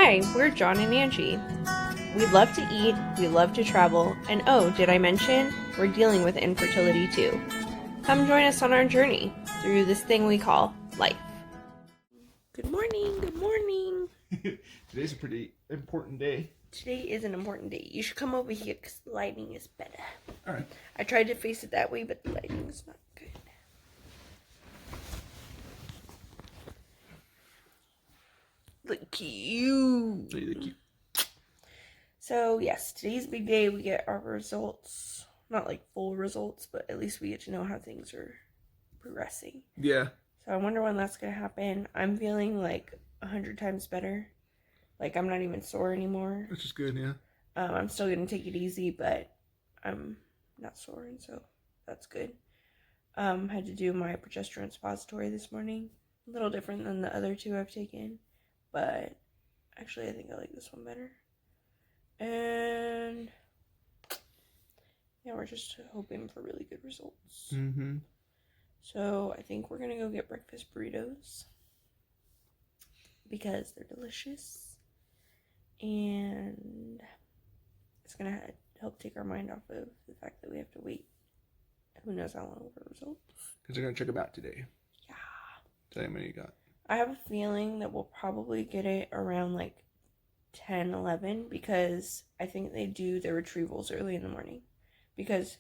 Hi, we're Jon and Angie. We love to eat, we love to travel, and oh, did I mention, we're dealing with infertility too. Come join us on our journey through this thing we call life. Good morning, good morning. Today's a pretty important day. Today is an important day. You should come over here because the lighting is better. Alright. I tried to face it that way, but the lighting is not good. Look cute. Look cute. So yes, today's a big day. We get our results. Not like full results, but at least we get to know how things are progressing. Yeah. So I wonder when that's going to happen. I'm feeling like 100 times better. Like I'm not even sore anymore. Which is good, yeah. I'm still going to take it easy, but I'm not sore, and so that's good. Had to do my progesterone suppository this morning. A little different than the other two I've taken, but actually I think I like this one better. And yeah, we're just hoping for really good results. Mm-hmm. So I think we're gonna go get breakfast burritos because they're delicious, and it's gonna help take our mind off of the fact that we have to wait who knows how long for results. Because they're gonna check them out today. Yeah. Tell me how many you got. I have a feeling that we'll probably get it around like 10, 11, because I think they do their retrievals early in the morning. Because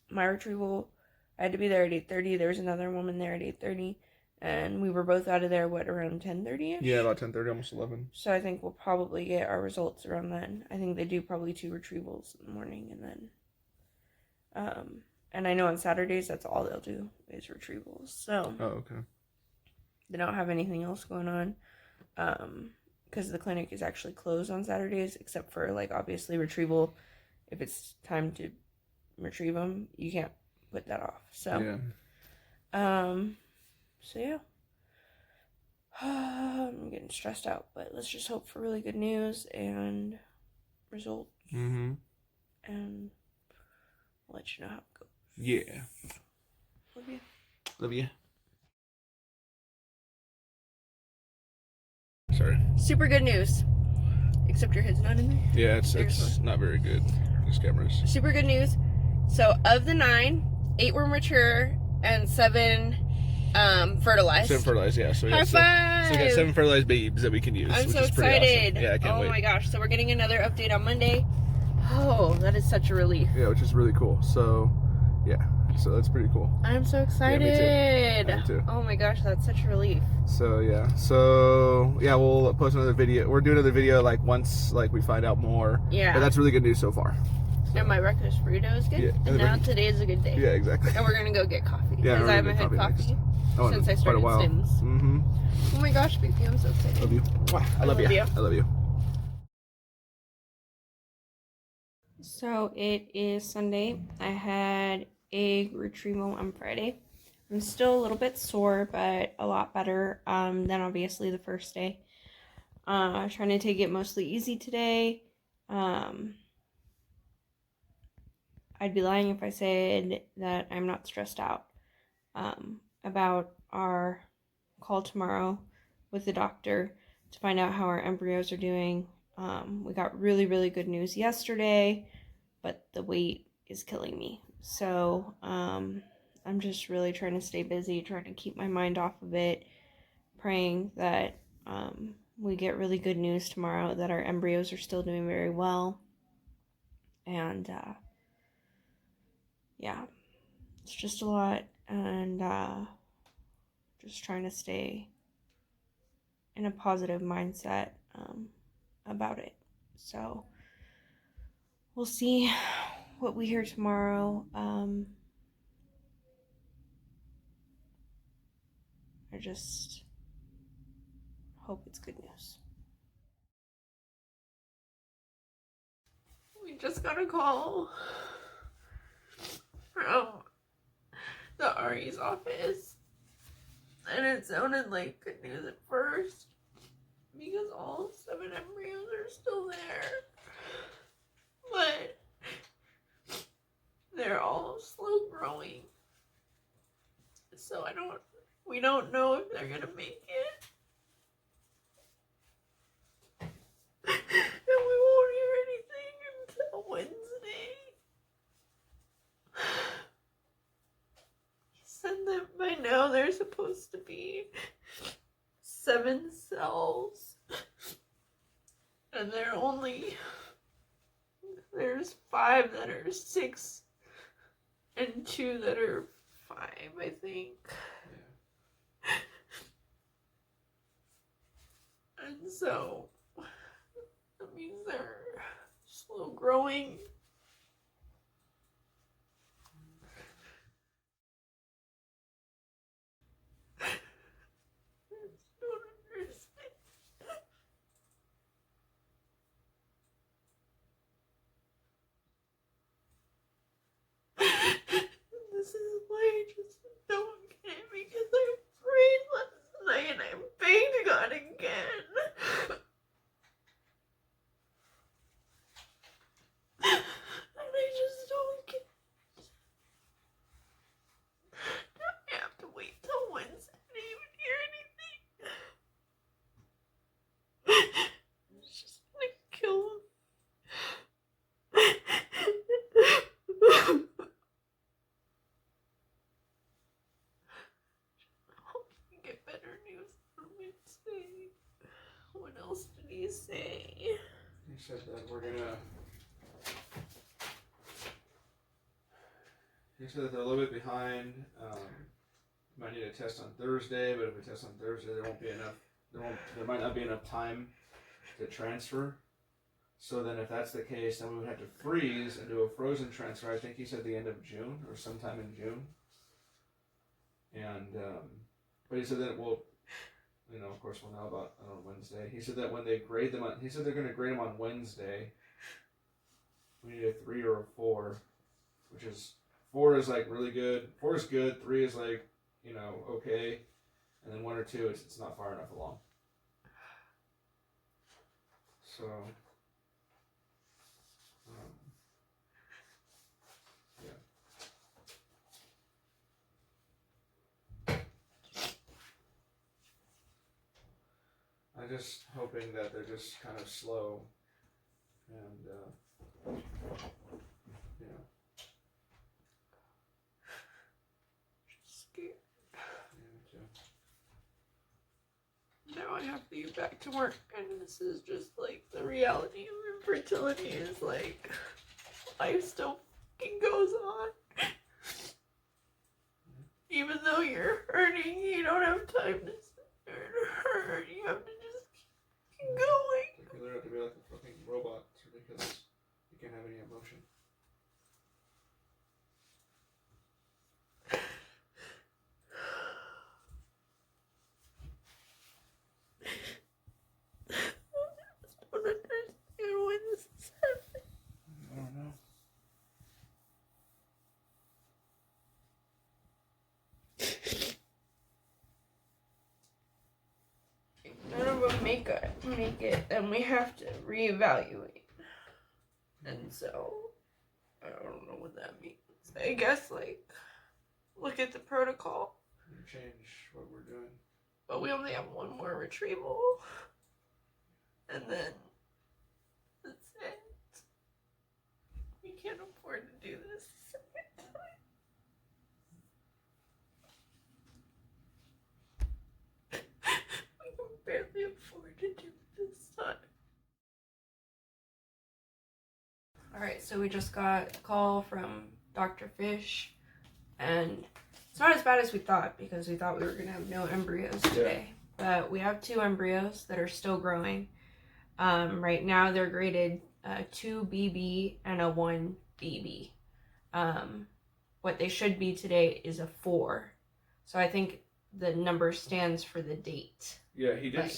my retrieval, I had to be there at 8:30. There was another woman there at 8:30, and we were both out of there, around 10:30ish? Yeah, about 10:30, almost 11. So I think we'll probably get our results around then. I think they do probably 2 retrievals in the morning, and then and I know on Saturdays that's all they'll do is retrievals. So Oh, okay. they don't have anything else going on, because the clinic is actually closed on Saturdays, except for like obviously retrieval. If it's time to retrieve them, you can't put that off. So yeah. So yeah, I'm getting stressed out, but let's just hope for really good news and results. Mm-hmm. And I'll let you know how it goes. Yeah. Love you. Love you. Sorry. Super good news. Except your head's not in there. Yeah, it's not very good. These cameras. Super good news. So of the 9, 8 were mature and 7 fertilized. 7 fertilized, yeah. So we High got five! So we got 7 fertilized babes that we can use. I'm which so is pretty excited. awesome. Yeah, I can't wait. Oh my gosh. So we're getting another update on Monday. Oh, that is such a relief. Yeah, which is really cool. So, yeah. So that's pretty cool. I'm so excited. Yeah, me too. Oh my gosh, that's such a relief. So yeah, we'll post another video. We're doing another video like once we find out more. Yeah. But that's really good news so far. So. And my breakfast burrito is good. Yeah. And now today is a good day. Yeah, exactly. And we're gonna go get coffee. Yeah, because I haven't had coffee since I started Sims. Mm-hmm. Oh my gosh, baby, I'm so excited. Love you. I love you. I love you. So it is Sunday. I had egg retrieval on Friday. I'm still a little bit sore, but a lot better than obviously the first day. Trying to take it mostly easy today. I'd be lying if I said that I'm not stressed out about our call tomorrow with the doctor to find out how our embryos are doing. We got really, really good news yesterday, but the wait is killing me. So I'm just really trying to stay busy, trying to keep my mind off of it, praying that we get really good news tomorrow, that our embryos are still doing very well. And yeah, it's just a lot, and just trying to stay in a positive mindset about it. So we'll see what we hear tomorrow. I just hope it's good news. We just got a call from the RE's office, and it sounded like good news at first because all 7 embryos are still there, but they're all slow growing. So we don't know if they're gonna make it. And we won't hear anything until Wednesday. He said that by now there's supposed to be 7 cells. And there's 5 that are 6 and 2 that are 5, I think. Yeah. And so that means they're slow growing. This is why I just don't get it, because I prayed last night and I begged God again. And I just don't get it. I have to wait till Wednesday to even hear anything. It's just gonna kill him. Hope we get better news on Wednesday. What else did he say? He said that he said that they're a little bit behind. Might need a test on Thursday, but if we test on Thursday, there won't be enough. There might not be enough time to transfer. So then, if that's the case, then we would have to freeze and do a frozen transfer. I think he said the end of June or sometime in June. And but he said that of course, we'll know about on Wednesday. He said that when they grade them he said they're going to grade them on Wednesday. We need a 3 or a 4, which is 4 is like really good. 4 is good. 3 is like okay, and then 1 or 2 it's not far enough along. So. I'm just hoping that they're just kind of slow and Scared. Yeah, me too. Now I have to get back to work, and this is just like the reality of infertility is like life still fucking goes on. Even though you're hurting, you don't have time to sit there and hurt. You have to just keep going. You literally have to be like a fucking robot. It's ridiculous. You can't have any emotion. I just don't understand why this is happening. I don't know. None of them make it, then we have to reevaluate. And so, I don't know what that means. I guess, look at the protocol. And change what we're doing. But we only have 1 more retrieval. And then, that's it. We can't afford to do this a second time. We can barely afford to do it this time. Alright, so we just got a call from Dr. Fish, and it's not as bad as we thought, because we thought we were going to have no embryos today. Yeah. But we have 2 embryos that are still growing. Right now they're graded 2 BB and a 1 BB. What they should be today is a 4. So I think the number stands for the date. Yeah, he did.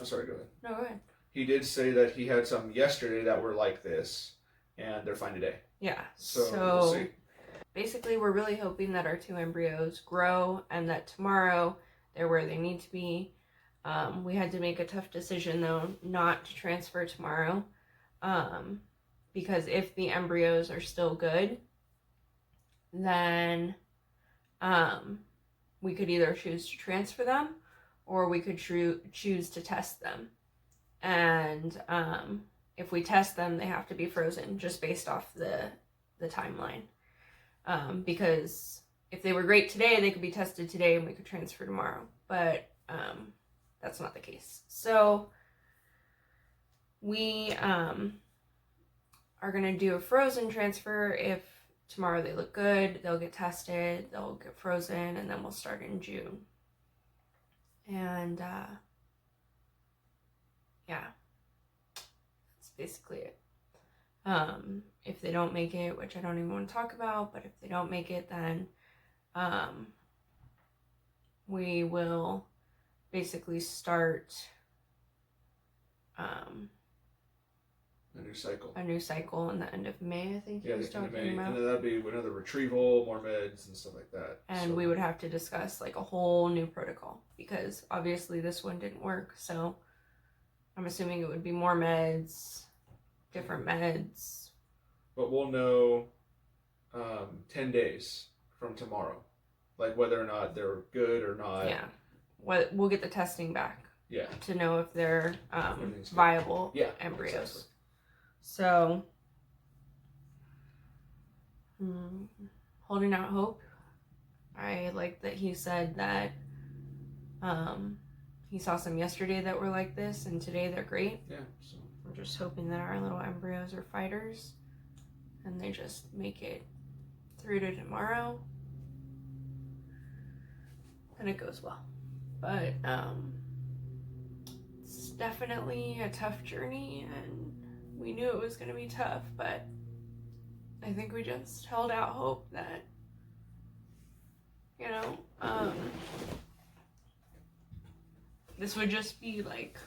I'm sorry, go ahead. No, go ahead. He did say that he had some yesterday that were like this, and they're fine today. Yeah, so we'll see. Basically we're really hoping that our 2 embryos grow and that tomorrow they're where they need to be. We had to make a tough decision though not to transfer tomorrow, because if the embryos are still good, then we could either choose to transfer them or we could choose to test them. And if we test them, they have to be frozen just based off the timeline. Because if they were great today, they could be tested today and we could transfer tomorrow. But that's not the case. So we are going to do a frozen transfer. If tomorrow they look good, they'll get tested, they'll get frozen, and then we'll start in June. And yeah, that's basically it. If they don't make it, which I don't even want to talk about, but if they don't make it, then we will basically start a new cycle in the end of May, I think. Yeah, the end of May. And then that'd be another retrieval, more meds and stuff like that. And we would have to discuss like a whole new protocol, because obviously this one didn't work. So I'm assuming it would be more meds, different meds. But we'll know 10 days from tomorrow, like whether or not they're good or not. Yeah. We'll get the testing back. Yeah. To know if they're viable embryos. Exactly. So, holding out hope. I like that he said that he saw some yesterday that were like this, and today they're great. Yeah. So we're just hoping that our little embryos are fighters, and they just make it through to tomorrow, and it goes well. But it's definitely a tough journey, and we knew it was going to be tough, but I think we just held out hope that, you know, this would just be like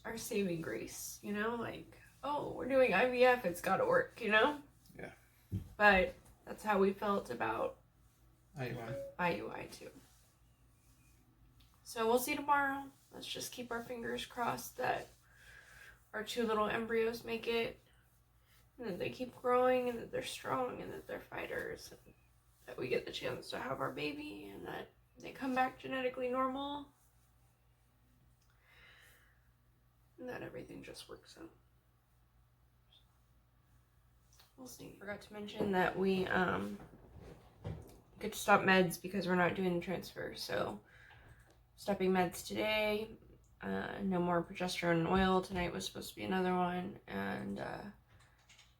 our saving grace, you know, like, oh, we're doing IVF, it's got to work, you know? Yeah. But that's how we felt about IUI too. So we'll see tomorrow. Let's just keep our fingers crossed that our two little embryos make it, and that they keep growing, and that they're strong, and that they're fighters, and that we get the chance to have our baby, and that they come back genetically normal, and that everything just works out. We'll see. Forgot to mention that we get to stop meds because we're not doing the transfer, so stopping meds today. No more progesterone and oil. Tonight was supposed to be another one. And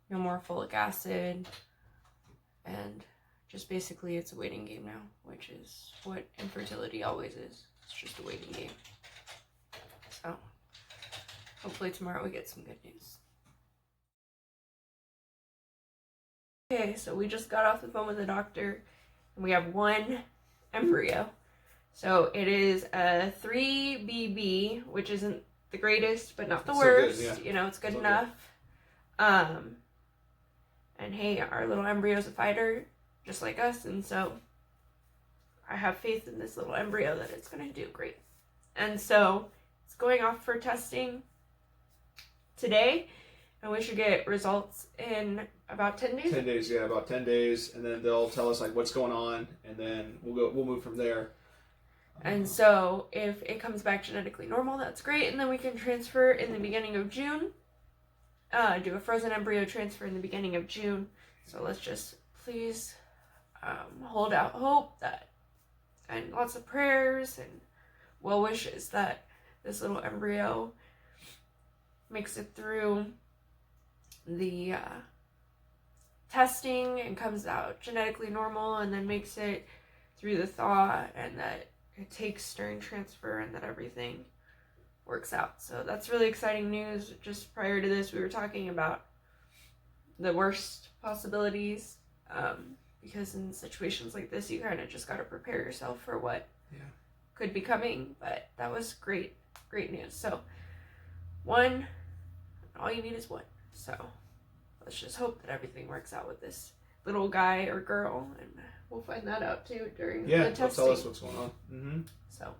no more folic acid. And just basically it's a waiting game now, which is what infertility always is. It's just a waiting game. So hopefully tomorrow we get some good news. Okay, so we just got off the phone with the doctor, and we have one embryo. So it is a 3BB, which isn't the greatest, but not the worst. Good, yeah. You know, it's good enough. Good. And hey, our little embryo's a fighter, just like us, and so I have faith in this little embryo that it's going to do great. And so it's going off for testing today, and we should get results in about 10 days. 10 days, yeah, about 10 days, and then they'll tell us like what's going on, and then we'll move from there. And so if it comes back genetically normal, that's great. And then we can transfer in the beginning of June. Do a frozen embryo transfer in the beginning of June. So let's just please hold out hope that, and lots of prayers and well wishes that this little embryo makes it through the testing and comes out genetically normal, and then makes it through the thaw, and that it takes during transfer, and that everything works out. So that's really exciting news. Just prior to this, we were talking about the worst possibilities, because in situations like this, you kind of just got to prepare yourself for what could be coming. But that was great news. So one, all you need is one. So let's just hope that everything works out with this little guy or girl, and we'll find that out too during the testing. Yeah, tell us what's going on. Mm-hmm. So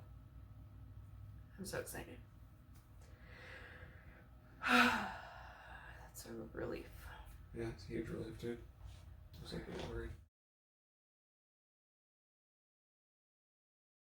I'm so excited. That's a relief. Yeah, it's a huge relief too. I was like, worried.